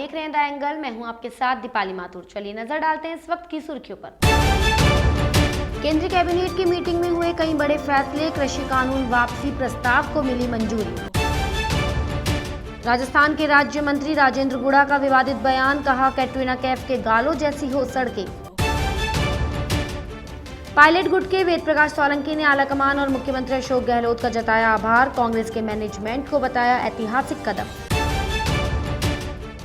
देख रहे हैं द एंगल। मैं हूं आपके साथ दीपाली माथुर। चलिए नजर डालते हैं इस वक्त की सुर्खियों पर। केंद्रीय कैबिनेट की मीटिंग में हुए कई बड़े फैसले। कृषि कानून वापसी प्रस्ताव को मिली मंजूरी। राजस्थान के राज्य मंत्री राजेंद्र गुड़ा का विवादित बयान, कहा कैटरीना कैफ के गालों जैसी हो सड़कें। पायलट गुट के वेद प्रकाश सोलंकी ने आलाकमान और मुख्यमंत्री अशोक गहलोत का जताया आभार। कांग्रेस के मैनेजमेंट को बताया ऐतिहासिक कदम।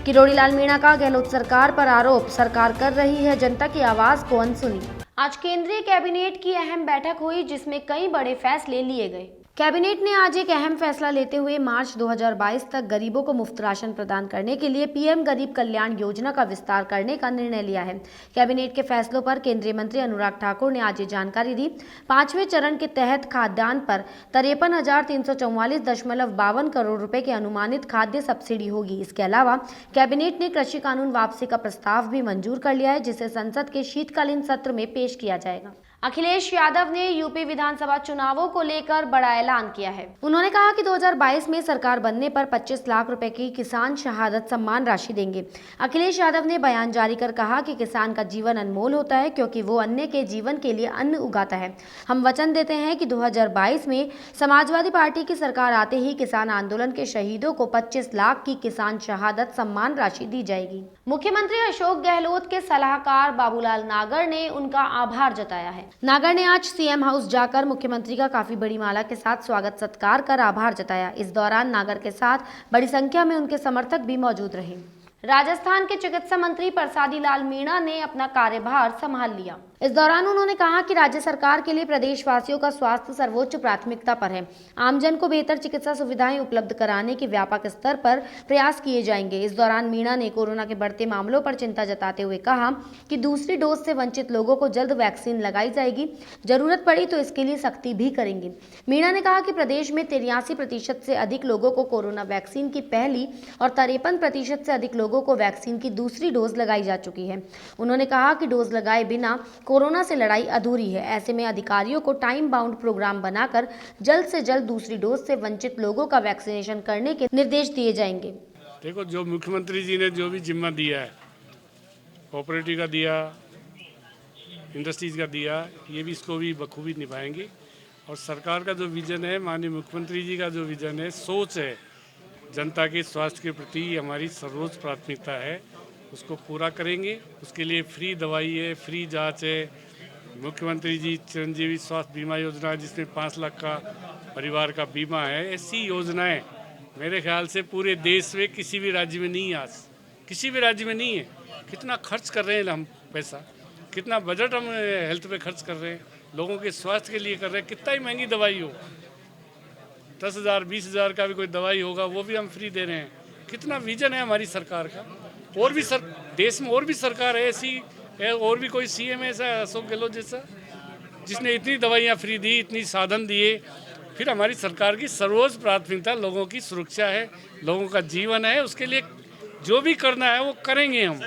किरोड़ी लाल मीणा का गहलोत सरकार पर आरोप, सरकार कर रही है जनता की आवाज को अनसुनी। आज केंद्रीय कैबिनेट की अहम बैठक हुई जिसमें कई बड़े फैसले लिए गए। कैबिनेट ने आज एक अहम फैसला लेते हुए मार्च 2022 तक गरीबों को मुफ्त राशन प्रदान करने के लिए पीएम गरीब कल्याण योजना का विस्तार करने का निर्णय लिया है। कैबिनेट के फैसलों पर केंद्रीय मंत्री अनुराग ठाकुर ने आज ये जानकारी दी। 5वें चरण के तहत खाद्यान्न पर 53,344.52 करोड़ रुपए की अनुमानित खाद्य सब्सिडी होगी। इसके अलावा कैबिनेट ने कृषि कानून वापसी का प्रस्ताव भी मंजूर कर लिया है, जिसे संसद के शीतकालीन सत्र में पेश किया जाएगा। अखिलेश यादव ने यूपी विधानसभा चुनावों को लेकर बड़ा ऐलान किया है। उन्होंने कहा कि 2022 में सरकार बनने पर 25 लाख रुपए की किसान शहादत सम्मान राशि देंगे। अखिलेश यादव ने बयान जारी कर कहा कि किसान का जीवन अनमोल होता है क्योंकि वो अन्य के जीवन के लिए अन्न उगाता है। हम वचन देते हैं कि 2022 में समाजवादी पार्टी की सरकार आते ही किसान आंदोलन के शहीदों को 25 लाख की किसान शहादत सम्मान राशि दी जाएगी। मुख्यमंत्री अशोक गहलोत के सलाहकार बाबूलाल नागर ने उनका आभार जताया है। नागर ने आज सीएम हाउस जाकर मुख्यमंत्री का काफी बड़ी माला के साथ स्वागत सत्कार कर आभार जताया। इस दौरान नागर के साथ बड़ी संख्या में उनके समर्थक भी मौजूद रहे। राजस्थान के चिकित्सा मंत्री परसादी लाल मीणा ने अपना कार्यभार संभाल लिया। इस दौरान उन्होंने कहा कि राज्य सरकार के लिए प्रदेशवासियों का स्वास्थ्य सर्वोच्च प्राथमिकता पर है। आमजन को बेहतर चिकित्सा सुविधाएं उपलब्ध कराने के व्यापक स्तर पर प्रयास किए जाएंगे। इस दौरान मीणा ने कोरोना के बढ़ते मामलों पर चिंता जताते हुए कहा कि दूसरी डोज से वंचित लोगों को जल्द वैक्सीन लगाई जाएगी। जरूरत पड़ी तो इसके लिए सख्ती भी करेंगे। मीणा ने कहा कि प्रदेश में 83% से अधिक लोगों को कोरोना वैक्सीन की पहली और 53% से अधिक लोगों को वैक्सीन की दूसरी डोज लगाई जा चुकी है। उन्होंने कहा कि डोज लगाए बिना कोरोना से लड़ाई अधूरी है। ऐसे में अधिकारियों को टाइम बाउंड प्रोग्राम बनाकर जल्द से जल्द दूसरी डोज से वंचित लोगों का वैक्सीनेशन करने के निर्देश दिए जाएंगे। देखो, जो मुख्यमंत्री जी ने जो भी जिम्मा दिया है, कोऑपरेटिव का दिया, इंडस्ट्रीज का दिया, ये भी इसको भी बखूबी निभाएंगे। और सरकार का जो विजन है, माननीय मुख्यमंत्री जी का जो विजन है, सोच है, जनता के स्वास्थ्य के प्रति हमारी सर्वोच्च प्राथमिकता है, उसको पूरा करेंगे। उसके लिए फ्री दवाई है, फ्री जांच है। मुख्यमंत्री जी चिरंजीवी स्वास्थ्य बीमा योजना, जिसमें 5 लाख का परिवार का बीमा है। ऐसी योजनाएं मेरे ख्याल से पूरे देश में किसी भी राज्य में नहीं, आज किसी भी राज्य में नहीं है। कितना खर्च कर रहे हैं हम पैसा, कितना बजट हम हेल्थ पे खर्च कर रहे हैं, लोगों के स्वास्थ्य के लिए कर रहे हैं। कितना ही महंगी दवाई हो, 10,000 20,000 का भी कोई दवाई होगा, वो भी हम फ्री दे रहे हैं। कितना विजन है हमारी सरकार का। और भी देश में और भी सरकार है ऐसी है, और भी कोई सीएम ऐसा अशोक गहलोत जैसा, जिसने इतनी दवाइयाँ फ्री दी, इतनी साधन दिए। फिर हमारी सरकार की सर्वोच्च प्राथमिकता लोगों की सुरक्षा है, लोगों का जीवन है। उसके लिए जो भी करना है वो करेंगे हम।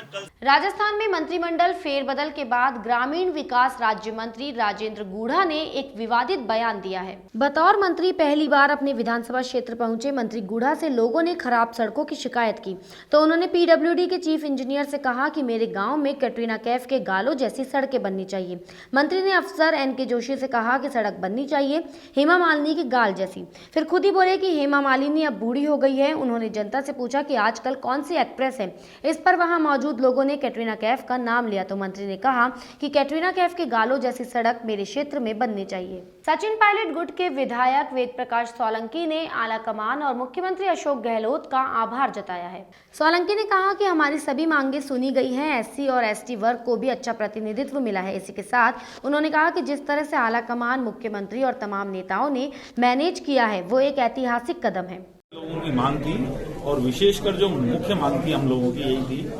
राजस्थान में मंत्रिमंडल फेरबदल के बाद ग्रामीण विकास राज्य मंत्री राजेंद्र गुड़ा ने एक विवादित बयान दिया है। बतौर मंत्री पहली बार अपने विधानसभा क्षेत्र पहुंचे मंत्री गुड़ा से लोगों ने खराब सड़कों की शिकायत की, तो उन्होंने पीडब्ल्यूडी के चीफ इंजीनियर से कहा कि मेरे गांव में कैटरीना कैफ के गालों जैसी सड़कें बननी चाहिए। मंत्री ने अफसर एनके जोशी से कहा कि सड़क बननी चाहिए हेमा मालिनी की गाल जैसी। फिर खुद ही बोले कि हेमा मालिनी अब बूढ़ी हो गई है। उन्होंने जनता से पूछा कि आजकल कौन सी एक्ट्रेस है। इस पर वहां मौजूद लोगों ने कैटरीना कैफ का नाम लिया, तो मंत्री ने कहा कि कैटरीना कैफ के गालों जैसी सड़क मेरे क्षेत्र में बननी चाहिए। सचिन पायलट गुट के विधायक वेद प्रकाश सोलंकी ने आलाकमान और मुख्यमंत्री अशोक गहलोत का आभार जताया है। सोलंकी ने कहा कि हमारी सभी मांगे सुनी गई हैं। एससी और एसटी वर्ग को भी अच्छा प्रतिनिधित्व मिला है। इसी के साथ उन्होंने कहा कि जिस तरह से आलाकमान, मुख्यमंत्री और तमाम नेताओं ने मैनेज किया है वो एक ऐतिहासिक कदम है। लोगों की मांग थी और विशेषकर जो मुख्य मांग थी हम लोगों की यही थी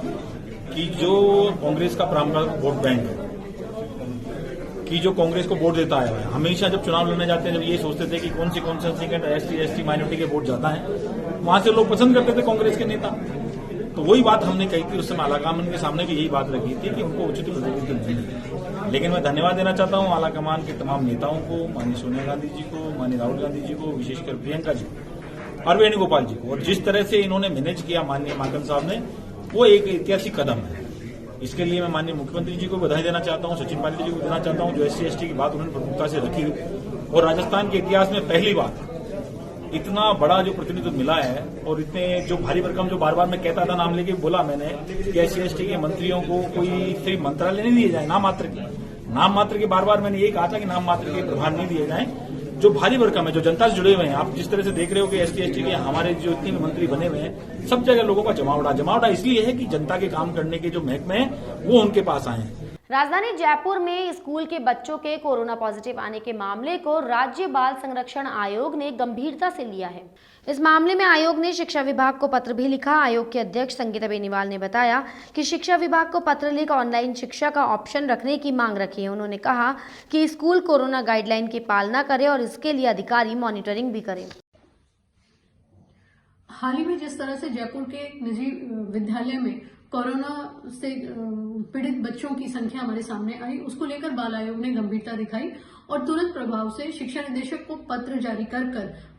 कि जो कांग्रेस का परंपरागत वोट बैंक है, कि जो कांग्रेस को वोट देता है, हमेशा जब चुनाव लड़ने जाते हैं जब ये सोचते थे कि कौन सी एसटी माइनॉरिटी के वोट जाता है, वहां से लोग पसंद करते थे कांग्रेस के नेता। तो वही बात हमने कही थी उस समय, आलाकमान के सामने भी यही बात रखी थी कि उनको उचित प्रतिनिधित्व मिले। लेकिन मैं धन्यवाद देना चाहता हूं आलाकमान के तमाम नेताओं को, माननीय सोनिया गांधी जी को, माननीय राहुल गांधी जी को, विशेषकर प्रियंका जी और वेणुगोपाल जी को। और जिस तरह से इन्होंने मैनेज किया माननीय माकन साहब ने, वो एक ऐतिहासिक कदम है। इसके लिए मैं माननीय मुख्यमंत्री जी को बधाई देना चाहता हूं, सचिन पायलट जी को देना चाहता हूं, जो SC/ST की बात उन्होंने प्रमुखता से रखी और राजस्थान के इतिहास में पहली बार इतना बड़ा जो प्रतिनिधित्व मिला है और इतने जो भारी भरकम, जो बार बार मैं कहता था, नाम लेके बोला मैंने कि SC/ST के मंत्रियों को कोई सिर्फ मंत्रालय नहीं दिए जाए, नाम मात्र के बार बार मैंने यही कहा था कि नाम मात्र के प्रभार नहीं दिए जाए। जो भारी भरकम है, जो जनता से जुड़े हुए हैं, आप जिस तरह से देख रहे हो कि SC/ST के हमारे जो इतने मंत्री बने हुए हैं, सब जगह लोगों का जमावड़ा इसलिए है कि जनता के काम करने के जो महकमे हैं वो उनके पास आए हैं। राजधानी जयपुर में स्कूल के बच्चों के कोरोना पॉजिटिव आने के मामले को राज्य बाल संरक्षण आयोग ने गंभीरता से लिया है। इस मामले में आयोग ने शिक्षा विभाग को पत्र भी लिखा। आयोग के अध्यक्ष संगीता बेनीवाल ने बताया कि शिक्षा विभाग को पत्र लिख ऑनलाइन शिक्षा का ऑप्शन रखने की मांग रखी है। उन्होंने कहा कि स्कूल कोरोना गाइडलाइन की पालना करे और इसके लिए अधिकारी मॉनिटरिंग भी करें। हाल ही में जिस तरह से जयपुर के निजी विद्यालय में कोरोना से पीड़ित बच्चों की संख्या हमारे सामने आई, उसको लेकर बाल आयोग ने गंभीरता दिखाई और तुरंत प्रभाव से शिक्षा निदेशक को पत्र जारी कर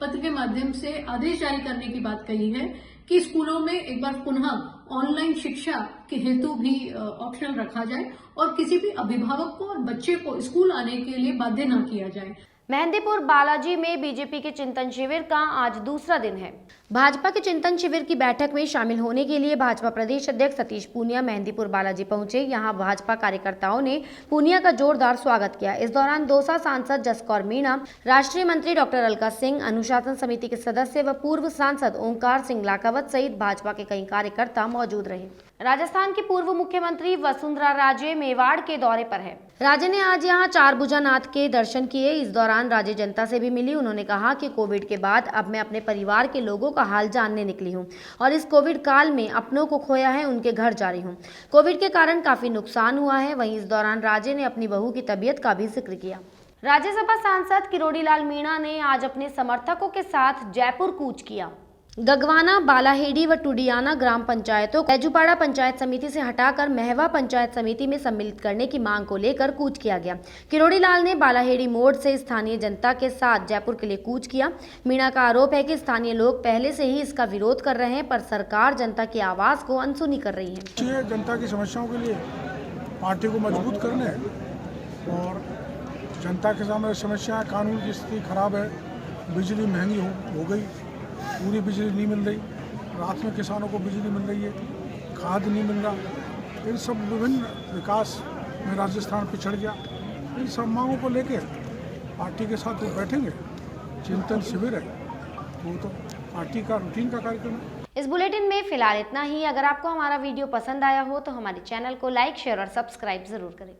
पत्र के माध्यम से आदेश जारी करने की बात कही है कि स्कूलों में एक बार पुनः ऑनलाइन शिक्षा के हेतु भी ऑप्शन रखा जाए और किसी भी अभिभावक को और बच्चे को स्कूल आने के लिए बाध्य न किया जाए। मेहंदीपुर बालाजी में बीजेपी के चिंतन शिविर का आज दूसरा दिन है। भाजपा के चिंतन शिविर की बैठक में शामिल होने के लिए भाजपा प्रदेश अध्यक्ष सतीश पूनिया मेहंदीपुर बालाजी पहुंचे। यहां भाजपा कार्यकर्ताओं ने पूनिया का जोरदार स्वागत किया। इस दौरान दौसा सांसद जसकौर मीणा, राष्ट्रीय मंत्री डॉक्टर अलका सिंह, अनुशासन समिति के सदस्य व पूर्व सांसद ओंकार सिंह लाखावत सहित भाजपा के कई कार्यकर्ता मौजूद रहे। राजस्थान की पूर्व मुख्यमंत्री वसुंधरा राजे मेवाड़ के दौरे पर है। राजे ने आज यहां चारभुजानाथ के दर्शन किए। इस दौरान राजे जनता से भी मिली। उन्होंने कहा कि कोविड के बाद अब मैं अपने परिवार के लोगों का हाल जानने निकली हूं और इस कोविड काल में अपनों को खोया है उनके घर जा रही हूं। कोविड के कारण काफी नुकसान हुआ है। वहीं इस दौरान राजे ने अपनी बहू की तबीयत का भी जिक्र किया। राज्यसभा सांसद किरोड़ी लाल मीणा ने आज अपने समर्थकों के साथ जयपुर कूच किया। गगवाना, बालाहेड़ी व टुडियाना ग्राम पंचायतों को बैजूपाड़ा पंचायत समिति से हटाकर महवा पंचायत समिति में सम्मिलित करने की मांग को लेकर कूच किया गया। किरोड़ी लाल ने बालाहेड़ी मोड़ से स्थानीय जनता के साथ जयपुर के लिए कूच किया। मीणा का आरोप है कि स्थानीय लोग पहले से ही इसका विरोध कर रहे हैं, पर सरकार जनता की आवाज को अनसुनी कर रही है। जनता की समस्याओं के लिए पार्टी को मजबूत करने और जनता के सामने समस्याएं, कानून की स्थिति खराब है, बिजली महंगी हो गई, पूरी बिजली नहीं मिल रही, रात में किसानों को बिजली मिल रही है, खाद नहीं मिल रहा, इन सब विभिन्न विकास में राजस्थान पिछड़ गया। इन सब मांगों को लेकर पार्टी के साथ वो बैठेंगे। चिंतन शिविर है, वो तो पार्टी का रूटीन का कार्यक्रम है। इस बुलेटिन में फिलहाल इतना ही। अगर आपको हमारा वीडियो पसंद आया हो तो हमारे चैनल को लाइक, शेयर और सब्सक्राइब जरूर करें।